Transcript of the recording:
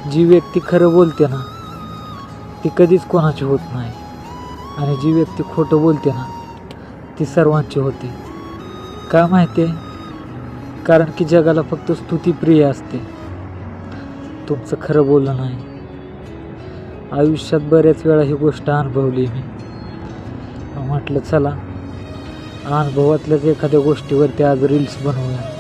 जी व्यक्ती खरं बोलते ना ती कधीच कोणाची होत नाही, आणि जी व्यक्ती खोटं बोलते ना ती सर्वांची होते. का माहिती आहे? कारण की जगाला फक्त स्तुतीप्रिय असते, तुमचं खरं बोलणं नाही. आयुष्यात बऱ्याच वेळा ही गोष्ट अनुभवली मी. म्हटलं चला अनुभवातल्याच एखाद्या गोष्टीवरती आज रील्स बनवूया.